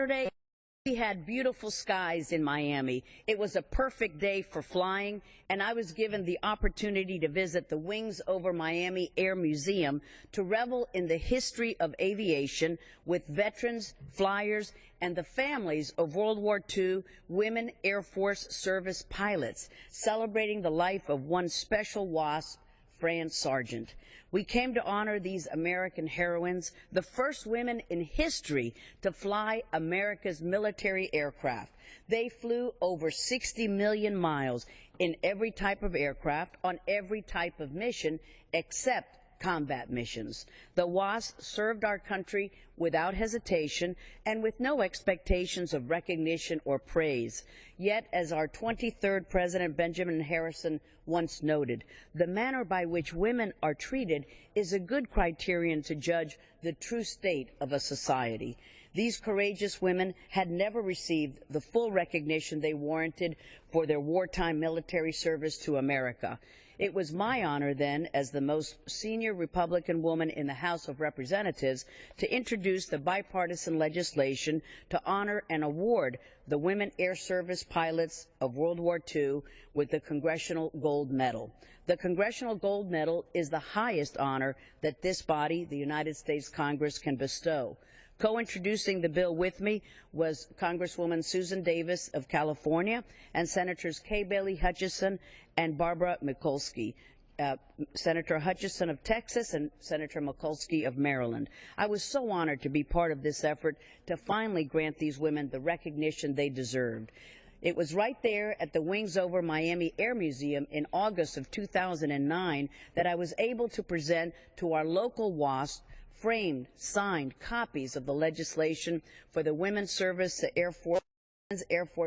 Saturday, we had beautiful skies in Miami. It was a perfect day for flying, and I was given the opportunity to visit the Wings Over Miami Air Museum to revel in the history of aviation with veterans, flyers, and the families of World War II women Air Force service pilots, celebrating the life of one special WASP, Fran Sargent. We came to honor these American heroines, the first women in history to fly America's military aircraft. They flew over 60 million miles in every type of aircraft on every type of mission except combat missions. The WASP served our country without hesitation and with no expectations of recognition or praise. Yet, as our 23rd President Benjamin Harrison once noted, the manner by which women are treated is a good criterion to judge the true state of a society. These courageous women had never received the full recognition they warranted for their wartime military service to America. It was my honor then, as the most senior Republican woman in the House of Representatives, to introduce the bipartisan legislation to honor and award the women air service pilots of World War II with the Congressional Gold Medal. The Congressional Gold Medal is the highest honor that this body, the United States Congress, can bestow. Co-introducing the bill with me was Congresswoman Susan Davis of California and Senators Kay Bailey Hutchison and Barbara Mikulski, Senator Hutchison of Texas and Senator Mikulski of Maryland. I was so honored to be part of this effort to finally grant these women the recognition they deserved. It was right there at the Wings Over Miami Air Museum in August of 2009 that I was able to present to our local WASP framed, signed copies of the legislation for the Women's Service to Air Force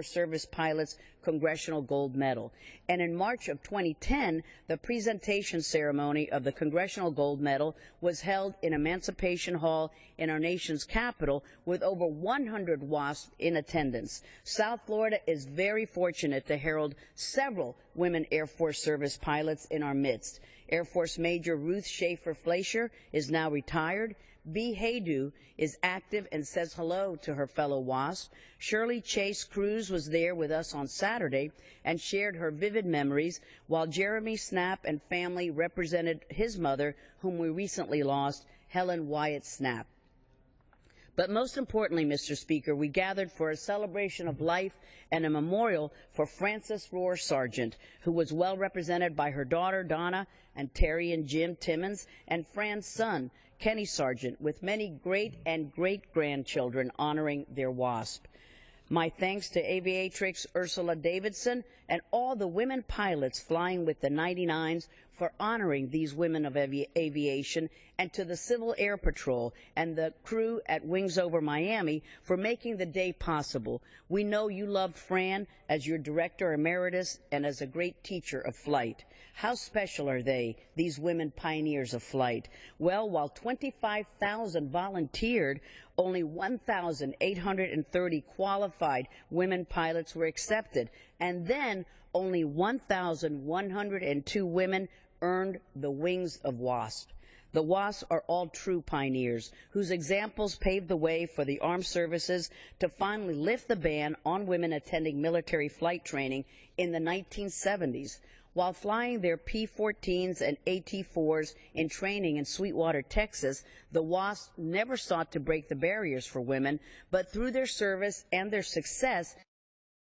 Service Pilots Congressional Gold Medal. And in March of 2010, the presentation ceremony of the Congressional Gold Medal was held in Emancipation Hall in our nation's capital with over 100 WASP in attendance. South Florida is very fortunate to herald several women Air Force Service pilots in our midst. Air Force Major Ruth Schaefer Fleischer is now retired. Bee Haydu is active and says hello to her fellow WASP. Shirley Chase Cruz was there with us on Saturday and shared her vivid memories, while Jeremy Snap and family represented his mother, whom we recently lost, Helen Wyatt Snap. But most importantly, Mr. Speaker, we gathered for a celebration of life and a memorial for Frances Rohr Sargent, who was well represented by her daughter, Donna, and Terry and Jim Timmons, and Fran's son, Kenny Sargent, with many great and great-grandchildren honoring their WASP. My thanks to Aviatrix Ursula Davidson and all the women pilots flying with the 99s for honoring these women of aviation, and to the Civil Air Patrol and the crew at Wings Over Miami for making the day possible. We know you loved Fran as your Director Emeritus and as a great teacher of flight. How special are they, these women pioneers of flight? Well, while 25,000 volunteered, only 1,830 qualified women pilots were accepted, and then only 1,102 women earned the wings of WASP. The WASP are all true pioneers, whose examples paved the way for the armed services to finally lift the ban on women attending military flight training in the 1970s. While flying their P-14s and AT-4s in training in Sweetwater, Texas, the WASP never sought to break the barriers for women, but through their service and their success,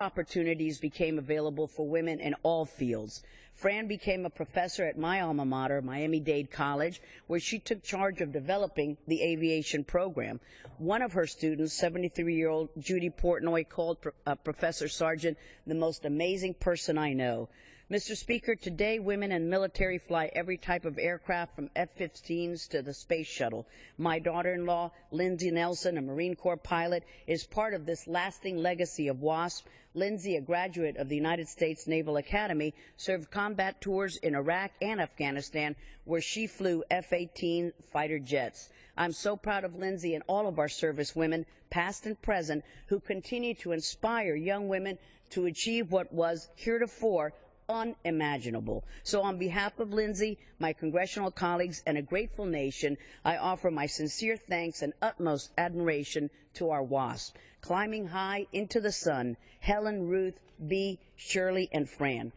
opportunities became available for women in all fields. Fran became a professor at my alma mater, Miami-Dade College, where she took charge of developing the aviation program. One of her students, 73-year-old Judy Portnoy, called Professor Sargent the most amazing person I know. Mr. Speaker, today women in military fly every type of aircraft from F-15s to the space shuttle. My daughter-in-law, Lindsay Nelson, a Marine Corps pilot, is part of this lasting legacy of WASP. Lindsay, a graduate of the United States Naval Academy, served combat tours in Iraq and Afghanistan, where she flew F-18 fighter jets. I'm so proud of Lindsay and all of our service women, past and present, who continue to inspire young women to achieve what was heretofore unimaginable. So on behalf of Lindsay, my congressional colleagues, and a grateful nation, I offer my sincere thanks and utmost admiration to our WASP. Climbing high into the sun, Helen, Ruth, Bee, Shirley, and Fran.